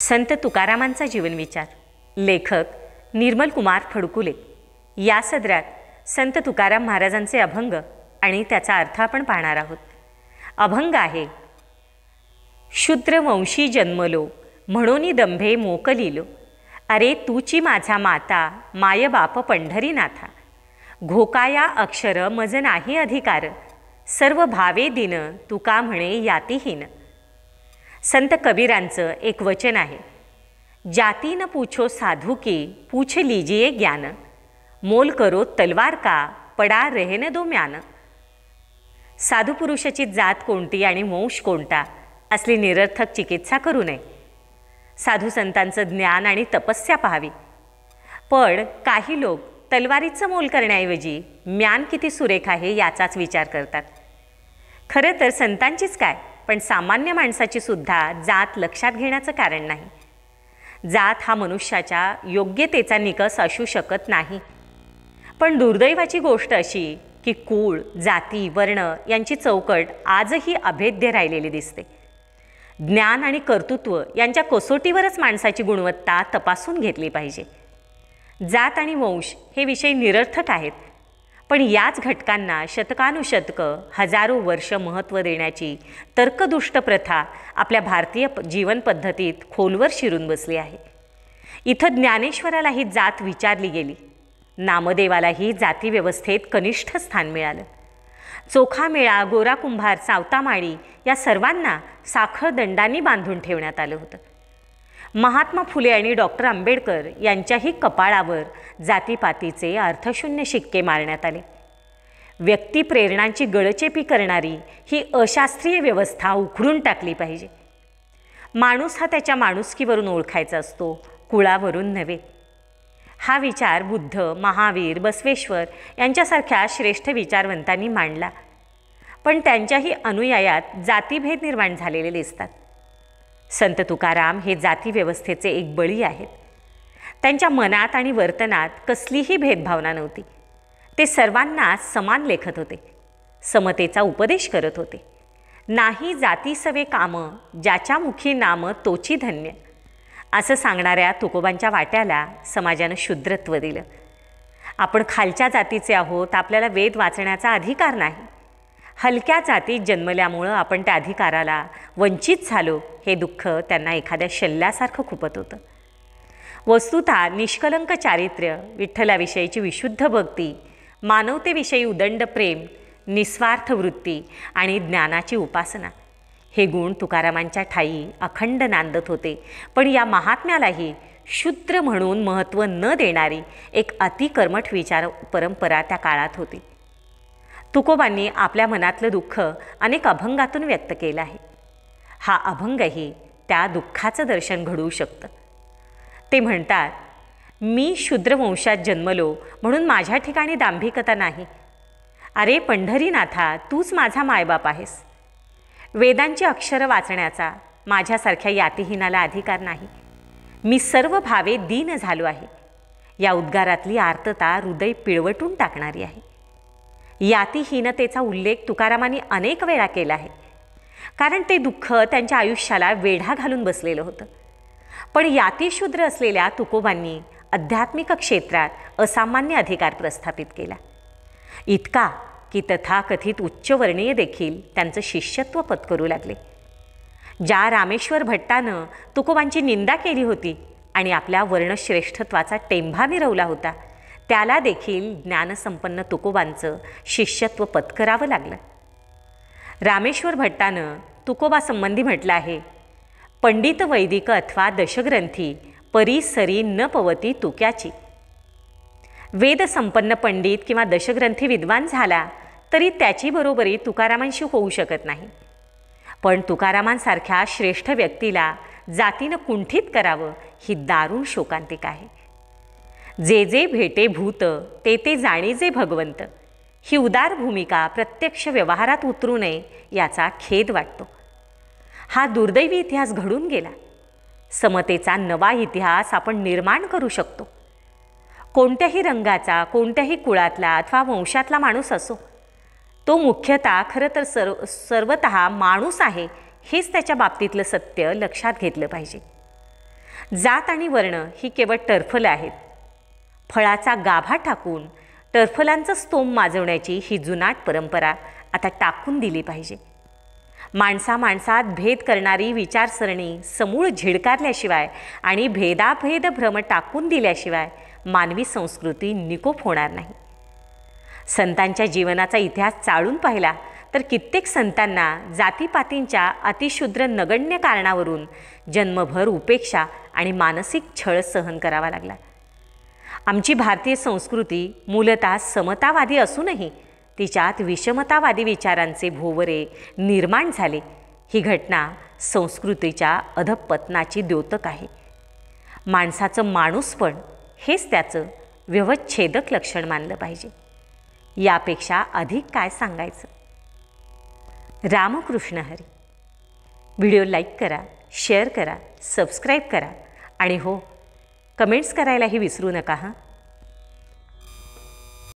संत तुकारामांचा जीवनविचार, लेखक निर्मल कुमार फडकुले। या सदरात संत तुकाराम महाराजांचे अभंग आणि त्याचा अर्थ आपण पाहणार आहोत। अभंग आहे, शूद्र वंशी जन्मलो म्हणून दंभे मोकलिलो, अरे तूची माझा माता माय बाप पंढरीनाथा, घोकाया अक्षर मज नाही अधिकार, सर्व भावे दिन तुका म्हणे यातीहीन। संत कबीरांचं एक वचन आहे, जाती न पूछो साधू की पूछ लीजिए ज्ञान, मोल करो तलवार का पडा रहने दो म्यान। साधू पुरुषाची जात कोणती आणि वंश कोणता असली निरर्थक चिकित्सा करू नये। साधू संतांचं ज्ञान आणि तपस्या पाहावी। पण काही लोक तलवारीचं मोल करण्याऐवजी म्यान किती सुरेख आहे याचाच विचार करतात। खरं तर संतांचीच काय, पण सामान्य माणसाची सुद्धा जात लक्षात घेण्याचं कारण नाही। जात हा मनुष्याच्या योग्यतेचा निकष असू शकत नाही। पण दुर्दैवाची गोष्ट अशी की कुळ, जाती, वर्ण यांची चौकट आजही अभेद्य राहिलेली दिसते। ज्ञान आणि कर्तृत्व यांच्या कसोटीवरच माणसाची गुणवत्ता तपासून घेतली पाहिजे। जात आणि वंश हे विषय निरर्थक आहेत, पण याच घटकांना शतकानुशतकं हजारो वर्ष महत्त्व देण्याची तर्कदुष्ट प्रथा आपल्या भारतीय जीवन पद्धतीत खोलवर शिरून बसली आहे। इथं ज्ञानेश्वरालाही जात विचारली गेली, नामदेवालाही जाती व्यवस्थेत कनिष्ठ स्थान मिळालं। चोखामेळा, गोरा कुंभार, सावतामाळी या सर्वांना साखळ दंडांनी बांधून ठेवण्यात आलं होतं। महात्मा फुले आणि डॉक्टर आंबेडकर यांच्याही कपाळावर जातीपातीचे अर्थशून्य शिक्के मारण्यात आले। व्यक्ती प्रेरणांची गळचेपी करणारी ही अशास्त्रीय व्यवस्था उखडून टाकली पाहिजे। माणूस हा त्याच्या माणुसकीवरून ओळखायचा असतो, कुळावरून नव्हे। हा विचार बुद्ध, महावीर, बसवेश्वर यांच्यासारख्या श्रेष्ठ विचारवंतांनी मांडला, पण त्यांच्याही अनुयायात जातीभेद निर्माण झालेले दिसतात। संत तुकाराम हे जाती व्यवस्थेचे एक बळी आहेत। त्यांच्या मनात आणि वर्तनात कसलीही भेदभावना नव्हती। ते सर्वांना समान लेखत होते, समतेचा उपदेश करत होते। नाही जाती सवे काम, ज्याच्या मुखी नाम तोची धन्य, असं सांगणाऱ्या तुकोबांच्या वाट्याला समाजानं शूद्रत्व दिलं। आपण खालच्या जातीचे आहोत, आपल्याला वेद वाचण्याचा अधिकार नाही। हलक्या जातीत जन्मल्यामुळं आपण त्या अधिकाराला वंचित झालो हे दुःख त्यांना एखाद्या शल्ल्यासारखं खुपत होतं। वस्तुतः निष्कलंक चारित्र्य, विठ्ठलाविषयीची विशुद्ध भक्ती, मानवतेविषयी उदंड प्रेम, निस्वार्थ वृत्ती आणि ज्ञानाची उपासना हे गुण तुकारामांच्या ठायी अखंड नांदत होते। पण या महात्म्यालाही शूद्र म्हणून महत्त्व न देणारी एक अतिकर्मठ विचार परंपरा त्या काळात होती। तुकोबांनी आपल्या मनातलं दुःख अनेक अभंगातून व्यक्त केलं आहे। हा अभंगही त्या दुःखाचं दर्शन घडवू शकतं। ते म्हणतात, मी शूद्र वंशात जन्मलो म्हणून माझ्या ठिकाणी दांभिकता नाही। अरे पंढरीनाथा, तूच माझा मायबाप आहेस। वेदांची अक्षरं वाचण्याचा माझ्यासारख्या यातीहीनाला अधिकार नाही। मी सर्व भावे दीन झालो आहे। या उद्गारातली आर्तता हृदय पिळवटून टाकणारी आहे। यातीहीनतेचा उल्लेख तुकारामांनी अनेक वेळा केला आहे, कारण ते दुःख त्यांच्या आयुष्याला वेढा घालून बसलेलं होतं। पण यातीशूद्र असलेल्या तुकोबांनी आध्यात्मिक क्षेत्रात असामान्य अधिकार प्रस्थापित केला, इतका की तथाकथित उच्चवर्णीय देखील त्यांचं शिष्यत्व पत्करू लागले। ज्या रामेश्वर भट्टानं तुकोबांची निंदा केली होती आणि आपल्या वर्णश्रेष्ठत्वाचा टेंभा मिरवला होता, त्याला देखील ज्ञानसंपन्न तुकोबांचं शिष्यत्व पत्करावं लागलं। रामेश्वर भट्टानं तुकोबासंबंधी म्हटलं आहे, पंडित वैदिक अथवा दशग्रंथी परिसरी न पवती तुक्याची। वेदसंपन्न पंडित किंवा दशग्रंथी विद्वान झाला तरी त्याची बरोबरी तुकारामांशी होऊ शकत नाही। पण तुकारामांसारख्या श्रेष्ठ व्यक्तीला जातीनं कुंठित करावं ही दारुण शोकांतिका आहे। जे जे भेटे भूत ते ते जाणीजे भगवंत, ही उदार भूमिका प्रत्यक्ष व्यवहारात उतरू नये याचा खेद वाटतो। हा दुर्दैवी इतिहास घडून गेला। समतेचा नवा इतिहास आपण निर्माण करू शकतो। कोणत्याही रंगाचा, कोणत्याही कुळातला अथवा वंशातला माणूस असो, तो मुख्यतः खरं तर सर्वतः माणूस आहे हेच त्याच्या बाबतीतलं सत्य लक्षात घेतलं पाहिजे। जात आणि वर्ण ही केवळ टरफलं आहेत. फळाचा गाभा टाकून टरफलांचं स्तोम माजवण्याची ही जुनाट परंपरा आता टाकून दिली पाहिजे. माणसात भेद करणारी विचारसरणी समूळ झिडकारल्याशिवाय आणि भेदाभेद भ्रम टाकून दिल्याशिवाय मानवी संस्कृती निकोप होणार नाही. संतांच्या जीवनाचा इतिहास चाळून पाहिला तर कित्येक संतांना जातीपातींच्या अतिशूद्र नगण्य कारणावरून जन्मभर उपेक्षा आणि मानसिक छळ सहन करावा लागला. आमची भारतीय संस्कृती मूलतः समतावादी असूनही तिच्यात विषमतावादी विचारांचे भोवरे निर्माण झाले. ही घटना संस्कृतीच्या अधपतनाची द्योतक आहे. माणसाचं माणूसपण हेच त्याचं व्यवच्छेदक लक्षण मानलं पाहिजे. यापेक्षा अधिक काय सांगायचं. रामकृष्ण हरी. व्हिडिओ लाईक करा, शेअर करा, सबस्क्राईब करा आणि हो, कमेंट्स करायलाही विसरू नका हां.